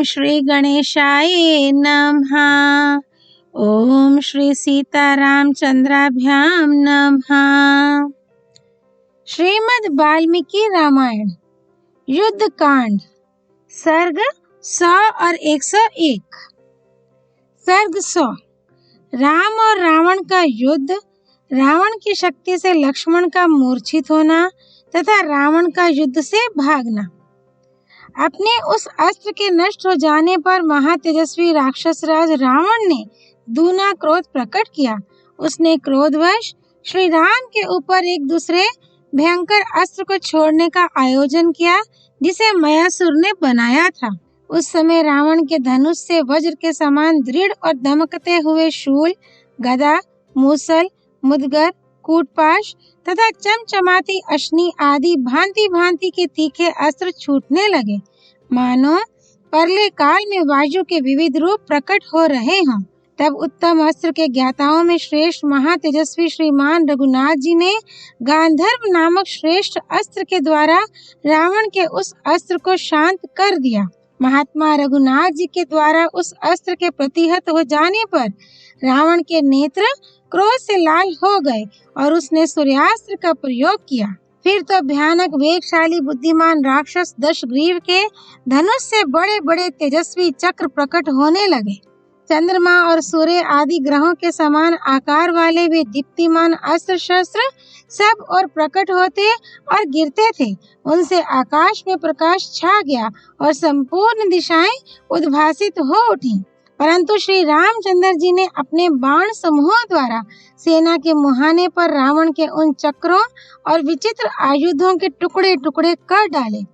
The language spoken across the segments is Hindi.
श्री गणेशाय नमः। ओम श्री सीतारामचंद्राभ्याम नमः। श्रीमद् वाल्मीकि रामायण युद्ध कांड सर्ग 100 और 101। सर्ग 100। राम और रावण का युद्ध, रावण की शक्ति से लक्ष्मण का मूर्छित होना तथा रावण का युद्ध से भागना। अपने उस अस्त्र के नष्ट हो जाने पर महातेजस्वी राक्षस राज रावण ने दूना क्रोध प्रकट किया। उसने क्रोधवश श्री राम के ऊपर एक दूसरे भयंकर अस्त्र को छोड़ने का आयोजन किया, जिसे मयासुर ने बनाया था। उस समय रावण के धनुष से वज्र के समान दृढ़ और धमकते हुए शूल, गदा, मूसल, मुदगर, कूटपाश तथा चमचमाती अश्नि आदि भांति भांति के तीखे अस्त्र छूटने लगे, मानो परले काल में वायु के विविध रूप प्रकट हो रहे हों। तब उत्तम अस्त्र के ज्ञाताओं में श्रेष्ठ महातेजस्वी श्रीमान रघुनाथ जी ने गांधर्व नामक श्रेष्ठ अस्त्र के द्वारा रावण के उस अस्त्र को शांत कर दिया। महात्मा रघुनाथ जी के द्वारा उस अस्त्र के प्रतिहत हो जाने पर रावण के नेत्र क्रोध से लाल हो गए और उसने सूर्यास्त्र का प्रयोग किया। फिर तो भयानक वेगशाली बुद्धिमान राक्षस दशग्रीव के धनुष से बड़े बड़े तेजस्वी चक्र प्रकट होने लगे। चंद्रमा और सूर्य आदि ग्रहों के समान आकार वाले वे दीप्तिमान अस्त्र शस्त्र सब और प्रकट होते और गिरते थे। उनसे आकाश में प्रकाश छा गया और संपूर्ण दिशाएं उद्भासित हो उठी। परंतु श्री रामचंद्र जी ने अपने बाण समूहों द्वारा सेना के मुहाने पर रावण के उन चक्रों और विचित्र आयुधों के टुकड़े टुकड़े कर डाले।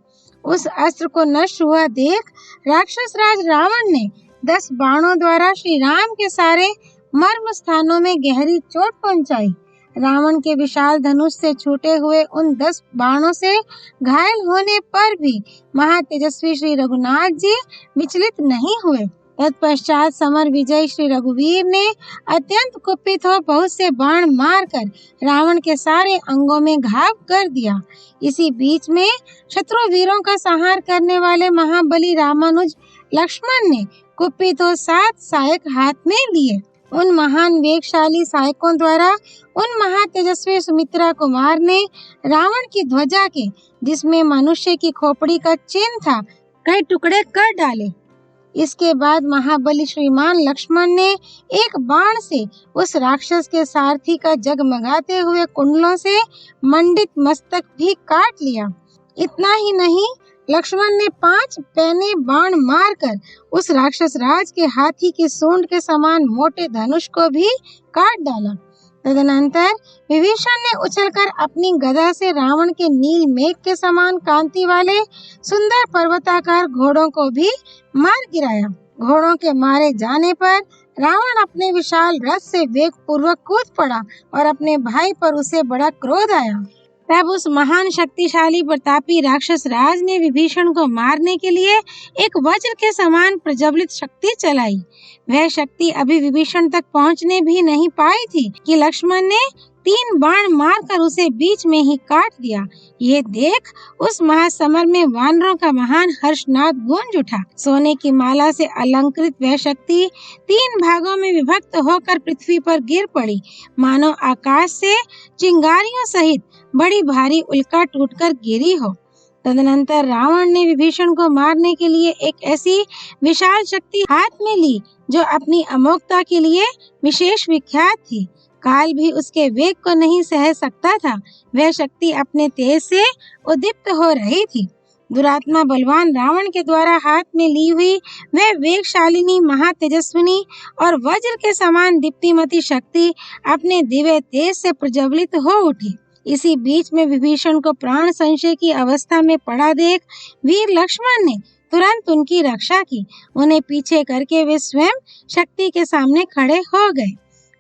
उस अस्त्र को नष्ट हुआ देख राक्षस राज रावण ने 10 बाणों द्वारा श्री राम के सारे मर्म स्थानों में गहरी चोट पहुंचाई। रावण के विशाल धनुष से छूटे हुए उन 10 बाणों से घायल होने पर भी महातेजस्वी श्री रघुनाथ जी विचलित नहीं हुए। तत्पश्चात समर विजय श्री रघुवीर ने अत्यंत कुपित हो बहुत से बाण मारकर रावण के सारे अंगों में घाव कर दिया। इसी बीच में शत्रु वीरों का संहार करने वाले महाबली रामानुज लक्ष्मण ने कुपित हो 7 सहायक हाथ में लिए। उन महान वेगशाली सहायकों द्वारा उन महातेजस्वी सुमित्रा कुमार ने रावण की ध्वजा के, जिसमें मनुष्य की खोपड़ी का चिन्ह था, कई टुकड़े कर डाले। इसके बाद महाबली श्रीमान लक्ष्मण ने एक बाण से उस राक्षस के सारथी का जगमगाते हुए कुंडलों से मंडित मस्तक भी काट लिया। इतना ही नहीं, लक्ष्मण ने 5 पैने बाण मारकर उस राक्षस राज के हाथी की सूंड के समान मोटे धनुष को भी काट डाला। तदनंतर विभीषण ने उछलकर अपनी गदा से रावण के नील मेघ के समान कांति वाले सुंदर पर्वताकार घोड़ों को भी मार गिराया। घोड़ों के मारे जाने पर रावण अपने विशाल रथ से वेग पूर्वक कूद पड़ा और अपने भाई पर उसे बड़ा क्रोध आया। तब उस महान शक्तिशाली प्रतापी राक्षस राज ने विभीषण को मारने के लिए एक वज्र के समान प्रज्वलित शक्ति चलाई। वह शक्ति अभी विभीषण तक पहुंचने भी नहीं पाई थी कि लक्ष्मण ने 3 बाण मारकर उसे बीच में ही काट दिया। ये देख उस महासमर में वानरों का महान हर्षनाद गूंज उठा। सोने की माला से अलंकृत वह शक्ति 3 भागों में विभक्त होकर पृथ्वी पर गिर पड़ी, मानो आकाश से चिंगारियों सहित बड़ी भारी उल्का टूटकर गिरी हो। तदनंतर रावण ने विभीषण को मारने के लिए एक ऐसी विशाल शक्ति हाथ में ली जो अपनी अमोघता के लिए विशेष विख्यात थी। काल भी उसके वेग को नहीं सह सकता था। वह शक्ति अपने तेज से उद्दीप्त हो रही थी। दुरात्मा बलवान रावण के द्वारा हाथ में ली हुई वह वेगशालिनी महातेजस्विनी और वज्र के समान दीप्तिमती शक्ति अपने दिव्य तेज से प्रज्वलित हो उठी। इसी बीच में विभीषण को प्राण संशय की अवस्था में पड़ा देख वीर लक्ष्मण ने तुरंत उनकी रक्षा की। उन्हें पीछे करके वे स्वयं शक्ति के सामने खड़े हो गए।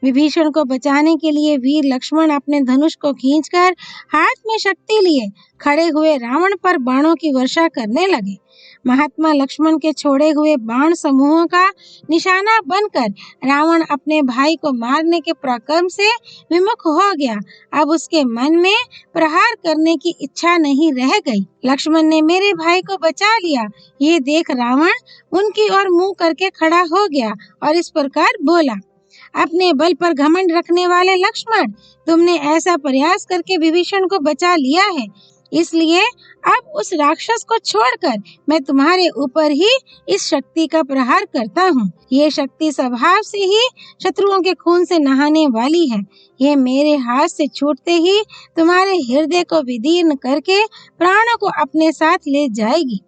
विभीषण को बचाने के लिए वीर लक्ष्मण अपने धनुष को खींचकर हाथ में शक्ति लिए खड़े हुए रावण पर बाणों की वर्षा करने लगे। महात्मा लक्ष्मण के छोड़े हुए बाण समूहों का निशाना बनकर रावण अपने भाई को मारने के पराक्रम से विमुख हो गया। अब उसके मन में प्रहार करने की इच्छा नहीं रह गई। लक्ष्मण ने मेरे भाई को बचा लिया, ये देख रावण उनकी ओर मुंह करके खड़ा हो गया और इस प्रकार बोला, अपने बल पर घमंड रखने वाले लक्ष्मण, तुमने ऐसा प्रयास करके विभीषण को बचा लिया है, इसलिए अब उस राक्षस को छोड़कर मैं तुम्हारे ऊपर ही इस शक्ति का प्रहार करता हूँ। ये शक्ति स्वभाव से ही शत्रुओं के खून से नहाने वाली है। ये मेरे हाथ से छूटते ही तुम्हारे हृदय को विदीर्ण करके प्राणों को अपने साथ ले जाएगी।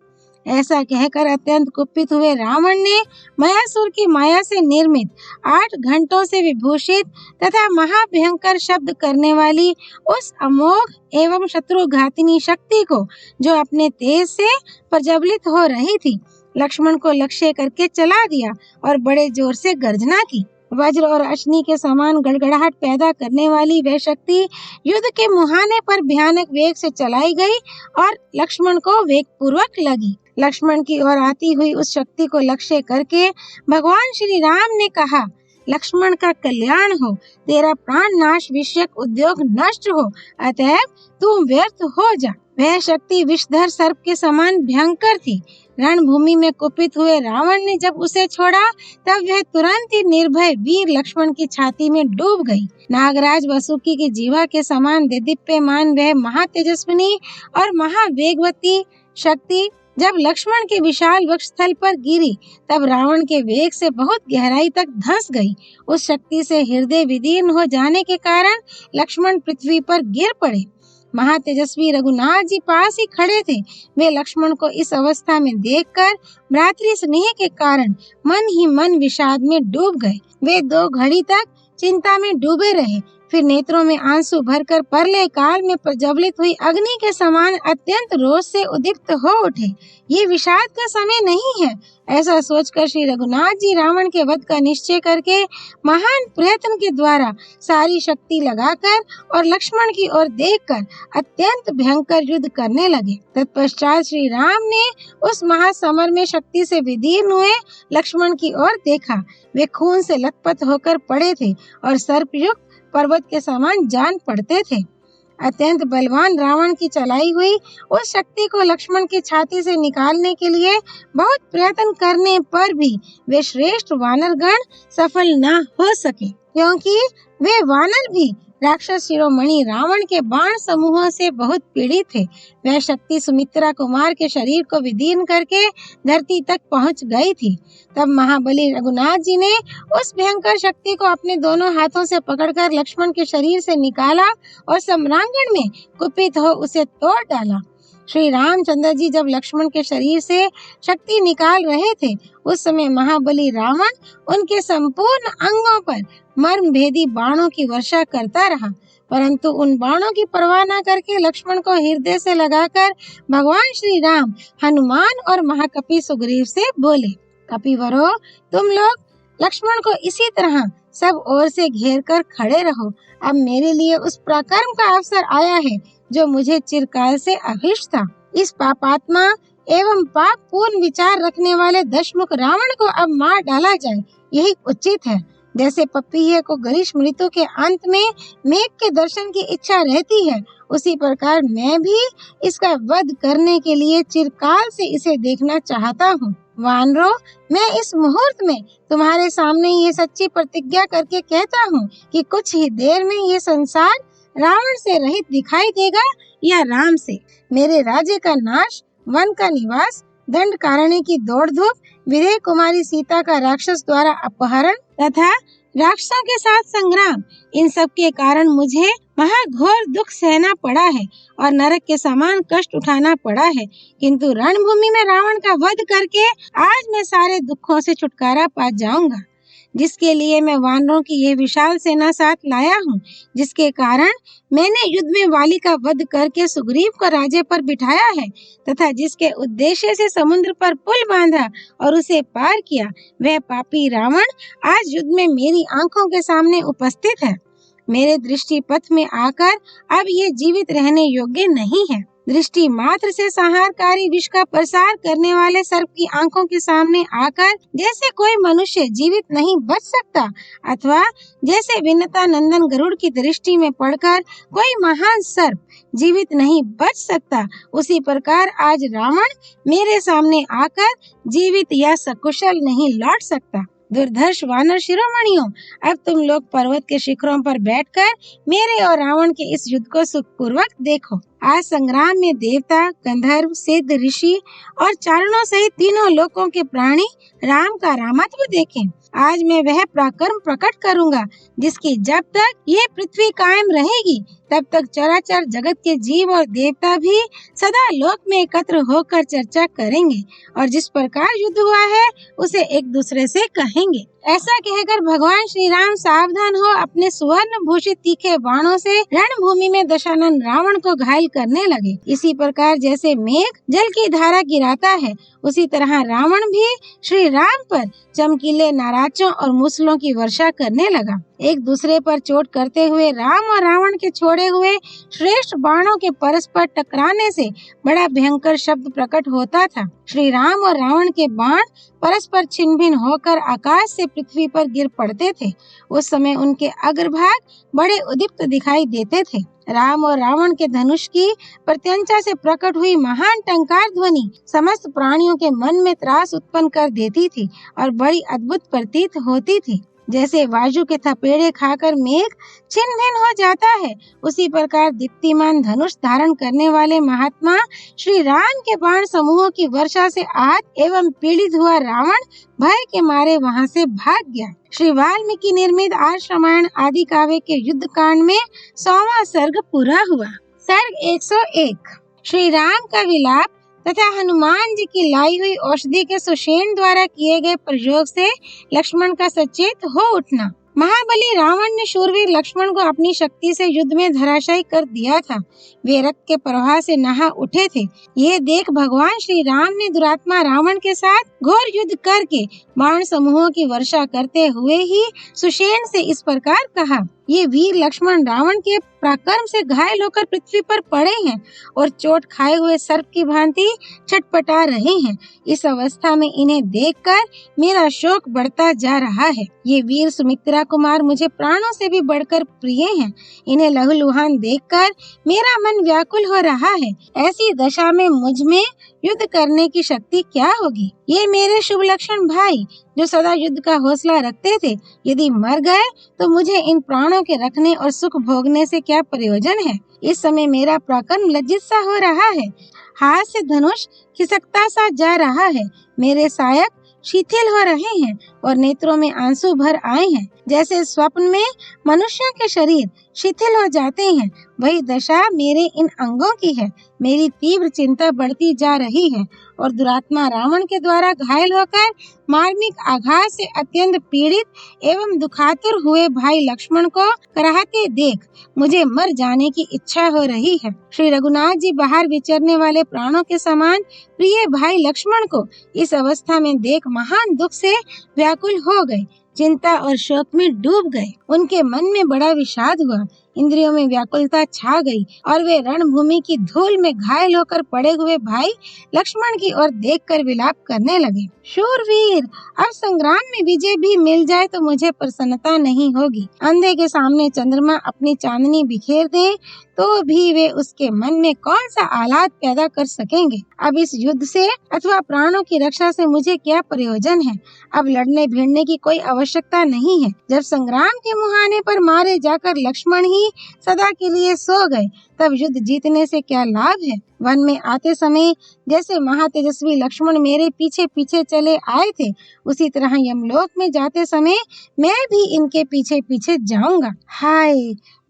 ऐसा कहकर अत्यंत कुपित हुए रावण ने मायासुर की माया से निर्मित 8 घंटों से विभूषित तथा महाभयंकर शब्द करने वाली उस अमोघ एवं शत्रुघातिनी शक्ति को, जो अपने तेज से प्रज्वलित हो रही थी, लक्ष्मण को लक्ष्य करके चला दिया और बड़े जोर से गर्जना की। वज्र और अश्नि के समान गड़गड़ाहट पैदा करने वाली वह शक्ति युद्ध के मुहाने पर भयानक वेग से चलाई गई और लक्ष्मण को वेग पूर्वक लगी। लक्ष्मण की ओर आती हुई उस शक्ति को लक्ष्य करके भगवान श्री राम ने कहा, लक्ष्मण का कल्याण हो, तेरा प्राण नाश विषयक उद्योग नष्ट हो, अतएव तू व्यर्थ हो जा। वह शक्ति विषधर सर्प के समान भयंकर थी। रणभूमि में कुपित हुए रावण ने जब उसे छोड़ा, तब वह तुरंत ही निर्भय वीर लक्ष्मण की छाती में डूब गई। नागराज वासुकी की जीवा के समान देदीप्यमान वह महातेजस्विनी और महावेगवती शक्ति जब लक्ष्मण के विशाल वक्षस्थल पर गिरी, तब रावण के वेग से बहुत गहराई तक धंस गई। उस शक्ति से हृदय विदीर्ण हो जाने के कारण लक्ष्मण पृथ्वी पर गिर पड़े। महातेजस्वी रघुनाथ जी पास ही खड़े थे। वे लक्ष्मण को इस अवस्था में देखकर भ्रातृ स्नेह के कारण मन ही मन विषाद में डूब गए। वे 2 घड़ी तक चिंता में डूबे रहे, फिर नेत्रों में आंसू भरकर परले काल में प्रज्वलित हुई अग्नि के समान अत्यंत रोष से उद्दीप्त हो उठे। ये विषाद का समय नहीं है, ऐसा सोचकर श्री रघुनाथ जी रावण के वध का निश्चय करके महान प्रयत्न के द्वारा सारी शक्ति लगाकर और लक्ष्मण की ओर देखकर अत्यंत भयंकर युद्ध करने लगे। तत्पश्चात श्री राम ने उस महासमर में शक्ति से विदीर्ण हुए लक्ष्मण की ओर देखा। वे खून से लथपथ होकर पड़े थे और सर्पयुक्त पर्वत के समान जान पड़ते थे। अत्यंत बलवान रावण की चलाई हुई उस शक्ति को लक्ष्मण की छाती से निकालने के लिए बहुत प्रयत्न करने पर भी वे श्रेष्ठ वानरगण सफल न हो सके, क्योंकि वे वानर भी राक्षस शिरोमणि रावण के बाण समूहों से बहुत पीड़ित थे। वह शक्ति सुमित्रा कुमार के शरीर को विदीर्ण करके धरती तक पहुंच गई थी। तब महाबली रघुनाथ जी ने उस भयंकर शक्ति को अपने दोनों हाथों से पकड़कर लक्ष्मण के शरीर से निकाला और सम्रांगण में कुपित हो उसे तोड़ डाला। श्री रामचंद्र जी जब लक्ष्मण के शरीर से शक्ति निकाल रहे थे, उस समय महाबली रावण उनके संपूर्ण अंगों पर मर्म भेदी बाणों की वर्षा करता रहा, परंतु उन बाणों की परवाह न करके लक्ष्मण को हृदय से लगाकर भगवान श्री राम हनुमान और महाकपि सुग्रीव से बोले, कपिवरो, तुम लोग लक्ष्मण को इसी तरह सब ओर से घेर कर खड़े रहो। अब मेरे लिए उस पराक्रम का अवसर आया है जो मुझे चिरकाल से अभिष्ट था। इस पापात्मा एवं पाप पूर्ण विचार रखने वाले दशमुख रावण को अब मार डाला जाए, यही उचित है। जैसे पपीहे को ग्रीष्म ऋतु के अंत में मेघ के दर्शन की इच्छा रहती है, उसी प्रकार मैं भी इसका वध करने के लिए चिरकाल से इसे देखना चाहता हूँ। वानरो, मैं इस मुहूर्त में तुम्हारे सामने ये सच्ची प्रतिज्ञा करके कहता हूँ कि कुछ ही देर में ये संसार रावण से रहित दिखाई देगा या राम से। मेरे राज्य का नाश, वन का निवास, दंड कारण्य की दौड़ धूप, विदेह कुमारी सीता का राक्षस द्वारा अपहरण तथा राक्षसों के साथ संग्राम, इन सब के कारण मुझे महाघोर दुख सहना पड़ा है और नरक के समान कष्ट उठाना पड़ा है, किंतु रणभूमि में रावण का वध करके आज मैं सारे दुखों से छुटकारा पा जाऊंगा। जिसके लिए मैं वानरों की ये विशाल सेना साथ लाया हूँ, जिसके कारण मैंने युद्ध में वाली का वध करके सुग्रीव को राजे पर बिठाया है तथा जिसके उद्देश्य से समुद्र पर पुल बांधा और उसे पार किया, वह पापी रावण आज युद्ध में मेरी आंखों के सामने उपस्थित है। मेरे दृष्टि पथ में आकर अब ये जीवित रहने योग्य नहीं है। दृष्टि मात्र से संहारकारी विष का प्रसार करने वाले सर्प की आंखों के सामने आकर जैसे कोई मनुष्य जीवित नहीं बच सकता, अथवा जैसे विनता नंदन गरुड़ की दृष्टि में पड़कर कोई महान सर्प जीवित नहीं बच सकता, उसी प्रकार आज रावण मेरे सामने आकर जीवित या सकुशल नहीं लौट सकता। दुर्धर्ष वानर शिरोमणियों, अब तुम लोग पर्वत के शिखरों पर बैठकर मेरे और रावण के इस युद्ध को सुखपूर्वक देखो। आज संग्राम में देवता, गंधर्व, सिद्ध, ऋषि और चारणों सहित तीनों लोकों के प्राणी राम का रामत्व देखें। आज मैं वह पराक्रम प्रकट करूंगा जिसकी जब तक ये पृथ्वी कायम रहेगी तब तक चराचर जगत के जीव और देवता भी सदा लोक में एकत्र होकर चर्चा करेंगे और जिस प्रकार युद्ध हुआ है उसे एक दूसरे से कहेंगे। ऐसा कहकर भगवान श्री राम सावधान हो अपने सुवर्ण भूषित तीखे बाणों से रणभूमि में दशानन रावण को घायल करने लगे। इसी प्रकार जैसे मेघ जल की धारा गिराता है, उसी तरह रावण भी श्री राम पर चमकीले नाराजों और मूसलों की वर्षा करने लगा। एक दूसरे पर चोट करते हुए राम और रावण के छोड़े हुए श्रेष्ठ बाणों के परस्पर टकराने से बड़ा भयंकर शब्द प्रकट होता था। श्री राम और रावण के बाण परस्पर छिन्न भिन्न होकर आकाश से पृथ्वी पर गिर पड़ते थे। उस समय उनके अग्रभाग बड़े उद्दीप्त दिखाई देते थे। राम और रावण के धनुष की प्रत्यंचा से प्रकट हुई महान टंकार ध्वनि समस्त प्राणियों के मन में त्रास उत्पन्न कर देती थी और बड़ी अद्भुत प्रतीत होती थी। जैसे वायु के थपेड़े खाकर मेघ छिन्न भिन्न हो जाता है, उसी प्रकार दीप्तिमान धनुष धारण करने वाले महात्मा श्री राम के बाण समूहों की वर्षा से आहत एवं पीड़ित हुआ रावण भय के मारे वहां से भाग गया। श्री वाल्मीकि निर्मित आर्ष रामायण आदि काव्य के युद्ध कांड में 100वां सर्ग पूरा हुआ। सर्ग 101 श्री राम का विलाप तथा हनुमान जी की लाई हुई औषधि के सुषेण द्वारा किए गए प्रयोग से लक्ष्मण का सचेत हो उठना। महाबली रावण ने शूरवीर लक्ष्मण को अपनी शक्ति से युद्ध में धराशायी कर दिया था। वे रक्त के प्रवाह से नहा उठे थे। ये देख भगवान श्री राम ने दुरात्मा रावण के साथ घोर युद्ध करके बाण समूहों की वर्षा करते हुए ही सुषेण से इस प्रकार कहा, ये वीर लक्ष्मण रावण के पराक्रम से घायल होकर पृथ्वी पर पड़े हैं और चोट खाए हुए सर्प की भांति छटपटा रहे हैं। इस अवस्था में इन्हें देखकर मेरा शोक बढ़ता जा रहा है। ये वीर सुमित्रा कुमार मुझे प्राणों से भी बढ़कर प्रिय हैं। इन्हें लहूलुहान देखकर मेरा मन व्याकुल हो रहा है। ऐसी दशा में मुझ में युद्ध करने की शक्ति क्या होगी? ये मेरे शुभ लक्षण भाई जो सदा युद्ध का हौसला रखते थे, यदि मर गए तो मुझे इन प्राणों के रखने और सुख भोगने से क्या प्रयोजन है? इस समय मेरा पराक्रम लज्जित सा हो रहा है। हाथ से धनुष खिसकता सा जा रहा है। मेरे सायक शिथिल हो रहे हैं और नेत्रों में आंसू भर आए हैं। जैसे स्वप्न में मनुष्यों के शरीर शिथिल हो जाते हैं, वही दशा मेरे इन अंगों की है। मेरी तीव्र चिंता बढ़ती जा रही है और दुरात्मा रावण के द्वारा घायल होकर मार्मिक आघात से अत्यंत पीड़ित एवं दुखातुर हुए भाई लक्ष्मण को कराहते देख मुझे मर जाने की इच्छा हो रही है। श्री रघुनाथ जी बाहर विचरने वाले प्राणों के समान प्रिय भाई लक्ष्मण को इस अवस्था में देख महान दुख से व्याकुल हो गए, चिंता और शोक में डूब गए। उनके मन में बड़ा विषाद हुआ, इंद्रियों में व्याकुलता छा गई और वे रणभूमि की धूल में घायल होकर पड़े हुए भाई लक्ष्मण की ओर देखकर विलाप करने लगे। शूरवीर, अब संग्राम में विजय भी मिल जाए तो मुझे प्रसन्नता नहीं होगी। अंधे के सामने चंद्रमा अपनी चांदनी बिखेर दे तो भी वे उसके मन में कौन सा आह्लाद पैदा कर सकेंगे। अब इस युद्ध से अथवा प्राणों की रक्षा से मुझे क्या प्रयोजन है? अब लड़ने भिड़ने की कोई आवश्यकता नहीं है। जब संग्राम के मुहाने पर मारे जाकर लक्ष्मण ही सदा के लिए सो गए, तब युद्ध जीतने से क्या लाभ है? वन में आते समय जैसे महातेजस्वी लक्ष्मण मेरे पीछे पीछे चले आए थे, उसी तरह यमलोक में जाते समय मैं भी इनके पीछे पीछे जाऊंगा। हाय,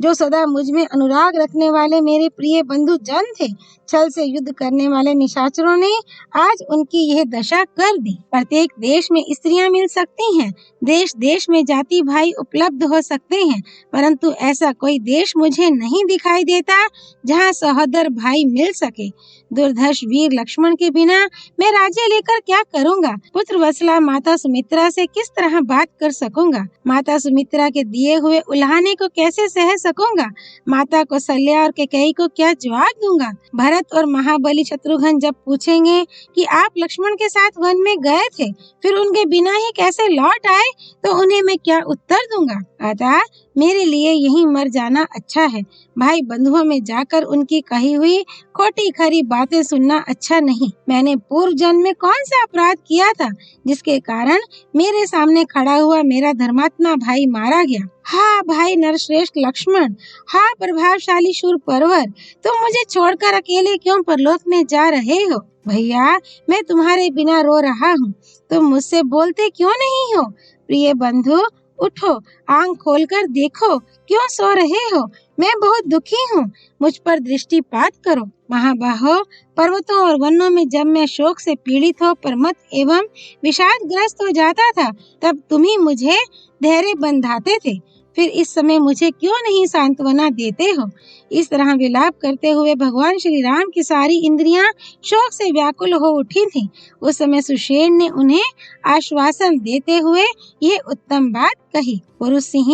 जो सदा मुझ में अनुराग रखने वाले मेरे प्रिय बंधु जन थे, छल से युद्ध करने वाले निशाचरों ने आज उनकी यह दशा कर दी। प्रत्येक देश में स्त्रियां मिल सकती हैं, देश देश में जाति भाई उपलब्ध हो सकते हैं, परंतु ऐसा कोई देश मुझे नहीं दिखाई देता जहाँ सहोदर भाई मिल सके। दुर्धर्ष वीर लक्ष्मण के बिना मैं राज्य लेकर क्या करूँगा? पुत्र वत्सला माता सुमित्रा से किस तरह बात कर सकूंगा? माता सुमित्रा के दिए हुए उल्हाने को कैसे सह सकूंगा? माता कौशल्या और कैकेयी को क्या जवाब दूंगा? भरत और महाबली शत्रुघ्न जब पूछेंगे कि आप लक्ष्मण के साथ वन में गए थे, फिर उनके बिना ही कैसे लौट आए, तो उन्हें मैं क्या उत्तर दूंगा? अतः मेरे लिए यहीं मर जाना अच्छा है। भाई बंधुओं में जाकर उनकी कही हुई खोटी खरी बातें सुनना अच्छा नहीं। मैंने पूर्व जन्म में कौन सा अपराध किया था जिसके कारण मेरे सामने खड़ा हुआ मेरा धर्मात्मा भाई मारा गया? हाँ भाई नरश्रेष्ठ लक्ष्मण, हाँ प्रभावशाली शूर परवर, तुम मुझे छोड़कर अकेले क्यों परलोक में जा रहे हो? भैया मैं तुम्हारे बिना रो रहा हूँ, तुम मुझसे बोलते क्यों नहीं हो? प्रिय बंधु उठो, आंख खोलकर देखो, क्यों सो रहे हो? मैं बहुत दुखी हूँ, मुझ पर दृष्टिपात करो। महाबाहो, पर्वतों और वनों में जब मैं शोक से पीड़ित हो प्रमत्त एवं विषादग्रस्त हो जाता था, तब तुम ही मुझे धैर्य बंधाते थे। फिर इस समय मुझे क्यों नहीं सांत्वना देते हो? इस तरह विलाप करते हुए भगवान श्री राम की सारी इंद्रियां शोक से व्याकुल हो उठी थीं। उस समय सुषेण ने उन्हें आश्वासन देते हुए ये उत्तम बात कही। पुरुष सिंह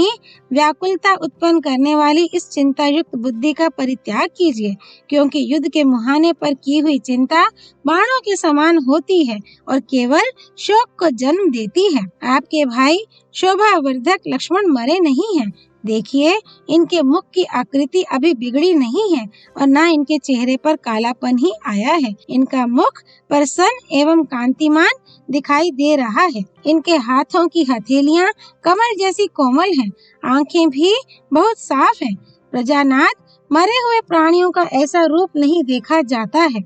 व्याकुलता उत्पन्न करने वाली इस चिंता युक्त बुद्धि का परित्याग कीजिए, क्योंकि युद्ध के मुहाने पर की हुई चिंता बाणों के समान होती है और केवल शोक को जन्म देती है। आपके भाई शोभावर्धक लक्ष्मण मरे नहीं हैं। देखिए, इनके मुख की आकृति अभी बिगड़ी नहीं है और न इनके चेहरे पर कालापन ही आया है। इनका मुख प्रसन्न एवं कांतिमान दिखाई दे रहा है। इनके हाथों की हथेलियां कमल जैसी कोमल हैं, आंखें भी बहुत साफ हैं। प्रजानाथ, मरे हुए प्राणियों का ऐसा रूप नहीं देखा जाता है।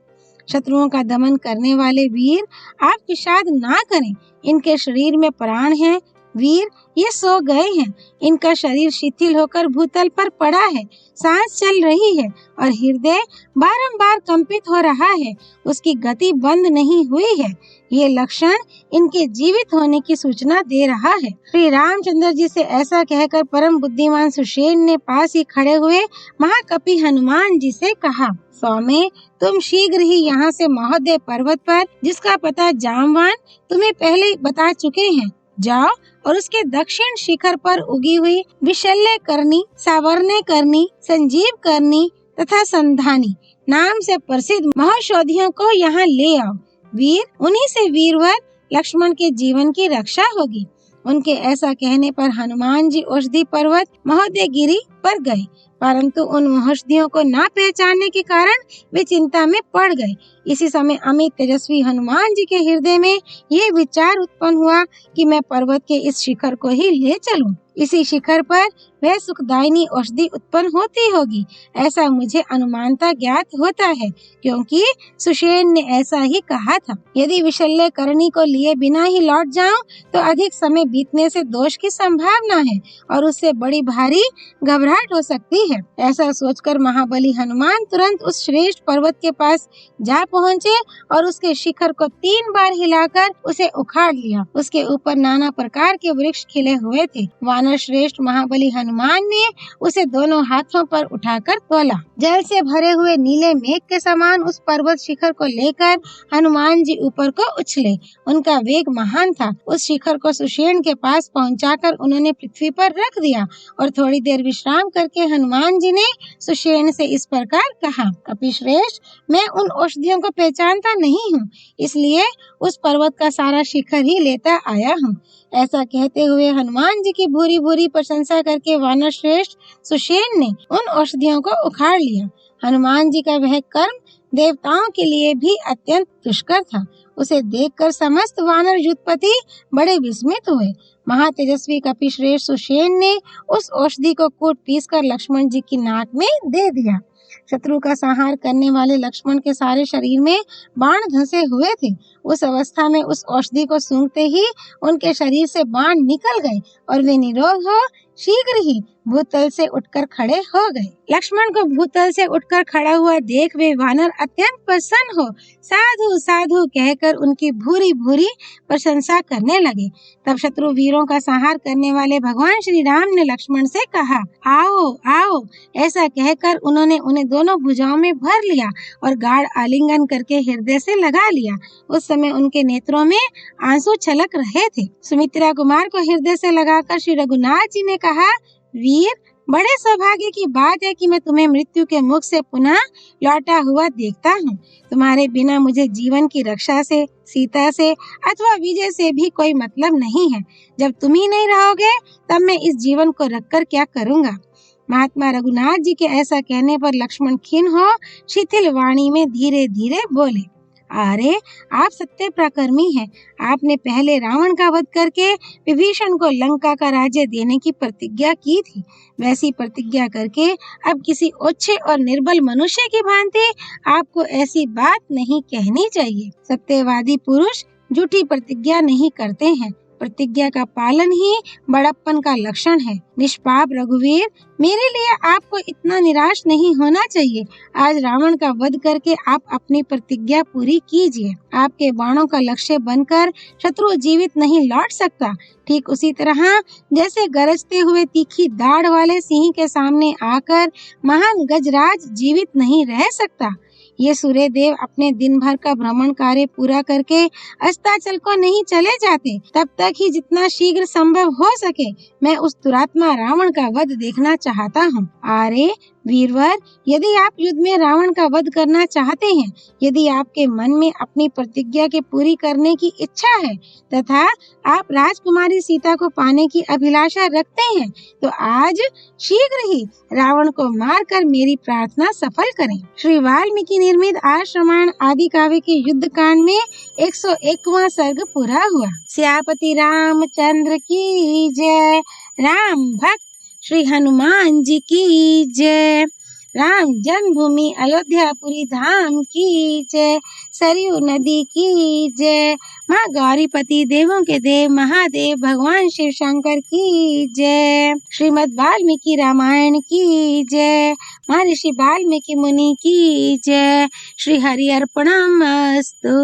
शत्रुओं का दमन करने वाले वीर, आप विषाद ना करें, इनके शरीर में प्राण है। वीर ये सो गए हैं, इनका शरीर शिथिल होकर भूतल पर पड़ा है, सांस चल रही है और हृदय बारंबार कंपित हो रहा है, उसकी गति बंद नहीं हुई है। ये लक्षण इनके जीवित होने की सूचना दे रहा है। श्री रामचंद्र जी से ऐसा कहकर परम बुद्धिमान सुषेण ने पास ही खड़े हुए महाकपि हनुमान जी से कहा, स्वामी तुम शीघ्र ही यहाँ से महोदय पर्वत पर, जिसका पता जामवान तुम्हें पहले बता चुके हैं, जाओ और उसके दक्षिण शिखर पर उगी हुई विशल्य करनी, सावर्ण्य करनी, संजीव करनी तथा संधानी नाम से प्रसिद्ध महौषधियों को यहाँ ले आओ। वीर उन्हीं से वीरवर लक्ष्मण के जीवन की रक्षा होगी। उनके ऐसा कहने पर हनुमान जी औषधि पर्वत महोदयगिरी पर गए, परंतु उन औषधियों को न पहचानने के कारण वे चिंता में पड़ गए। इसी समय अमित तेजस्वी हनुमान जी के हृदय में ये विचार उत्पन्न हुआ कि मैं पर्वत के इस शिखर को ही ले चलूं। इसी शिखर पर वह सुखदायिनी औषधि उत्पन्न होती होगी, ऐसा मुझे अनुमानता ज्ञात होता है, क्योंकि सुषेण ने ऐसा ही कहा था। यदि विशल्य करणी को लिए बिना ही लौट जाऊं तो अधिक समय बीतने से दोष की संभावना है और उससे बड़ी भारी घबराहट हो सकती है। ऐसा सोचकर महाबली हनुमान तुरंत उस श्रेष्ठ पर्वत के पास जा पहुँचे और उसके शिखर को 3 बार हिलाकर उसे उखाड़ लिया। उसके ऊपर नाना प्रकार के वृक्ष खिले हुए थे। वानर श्रेष्ठ महाबली हनुमान ने उसे दोनों हाथों पर उठाकर तोला। जल से भरे हुए नीले मेघ के समान उस पर्वत शिखर को लेकर हनुमान जी ऊपर को उछले। उनका वेग महान था। उस शिखर को सुषेण के पास पहुंचाकर उन्होंने पृथ्वी पर रख दिया और थोड़ी देर विश्राम करके हनुमान जी ने सुषेण से इस प्रकार कहा, कपिश्रेष्ठ, मैं उन औषधियों को पहचानता नहीं हूँ, इसलिए उस पर्वत का सारा शिखर ही लेता आया हूँ। ऐसा कहते हुए हनुमान जी की भूरी भूरी प्रशंसा करके वानर श्रेष्ठ सुषेण ने उन औषधियों को उखाड़ लिया। हनुमान जी का वह कर्म देवताओं के लिए भी अत्यंत दुष्कर था। उसे देखकर समस्त वानर युद्धपति बड़े विस्मित हुए। महातेजस्वी कपिश्रेष्ठ सुषेण ने उस औषधि को कूट पीस कर लक्ष्मण जी की नाक में दे दिया। शत्रु का संहार करने वाले लक्ष्मण के सारे शरीर में बाण धंसे हुए थे। उस अवस्था में उस औषधि को सूंघते ही उनके शरीर से बाण निकल गए और वे निरोग हो शीघ्र ही भूतल से उठकर खड़े हो गए। लक्ष्मण को भूतल से उठकर खड़ा हुआ देख वे वानर अत्यंत प्रसन्न हो साधु साधु कहकर उनकी भूरी भूरी प्रशंसा करने लगे। तब शत्रु वीरों का संहार करने वाले भगवान श्री राम ने लक्ष्मण से कहा, आओ आओ। ऐसा कहकर उन्होंने उन्हें दोनों भुजाओं में भर लिया और गाढ़ आलिंगन करके हृदय से लगा लिया। उस समय उनके नेत्रों में आंसू छलक रहे थे। सुमित्रा कुमार को हृदय से लगाकर श्री रघुनाथ जी ने कहा, वीर, बड़े सौभाग्य की बात है कि मैं तुम्हें मृत्यु के मुख से पुनः लौटा हुआ देखता हूँ। तुम्हारे बिना मुझे जीवन की रक्षा से, सीता से अथवा विजय से भी कोई मतलब नहीं है। जब तुम ही नहीं रहोगे तब मैं इस जीवन को रखकर क्या करूँगा। महात्मा रघुनाथ जी के ऐसा कहने पर लक्ष्मण खिन्न हो शिथिल वाणी में धीरे धीरे बोले, अरे आप सत्य पराक्रमी हैं। आपने पहले रावण का वध करके विभीषण को लंका का राज्य देने की प्रतिज्ञा की थी। वैसी प्रतिज्ञा करके अब किसी ओछे और निर्बल मनुष्य की भांति आपको ऐसी बात नहीं कहनी चाहिए। सत्यवादी पुरुष झूठी प्रतिज्ञा नहीं करते हैं। प्रतिज्ञा का पालन ही बड़प्पन का लक्षण है। निष्पाप रघुवीर, मेरे लिए आपको इतना निराश नहीं होना चाहिए। आज रावण का वध करके आप अपनी प्रतिज्ञा पूरी कीजिए। आपके बाणों का लक्ष्य बनकर शत्रु जीवित नहीं लौट सकता। ठीक उसी तरह जैसे गरजते हुए तीखी दाढ़ वाले सिंह के सामने आकर महान गजराज जीवित नहीं रह सकता। ये सूर्य देव अपने दिन भर का भ्रमण कार्य पूरा करके अस्ताचल को नहीं चले जाते। तब तक ही जितना शीघ्र संभव हो सके मैं उस दुरात्मा रावण का वध देखना चाहता हूँ। अरे वीरवर, यदि आप युद्ध में रावण का वध करना चाहते हैं, यदि आपके मन में अपनी प्रतिज्ञा के पूरी करने की इच्छा है तथा आप राजकुमारी सीता को पाने की अभिलाषा रखते हैं, तो आज शीघ्र ही रावण को मारकर मेरी प्रार्थना सफल करें। श्री वाल्मीकि निर्मित आश्रमायण आदि काव्य के युद्ध कांड में 101वां सर्ग पूरा हुआ। सियापति रामचंद्र की जय। राम भक्त श्री हनुमान जी की जय। राम जन्मभूमि अयोध्यापुरी धाम की जय। सरयू नदी की जय। माँ गौरीपति देवों के देव महादेव भगवान शिव शंकर की जय। श्रीमद् वाल्मीकि रामायण की जय। महर्षि वाल्मीकि मुनि की जय। श्री हरि अर्पणमस्तु।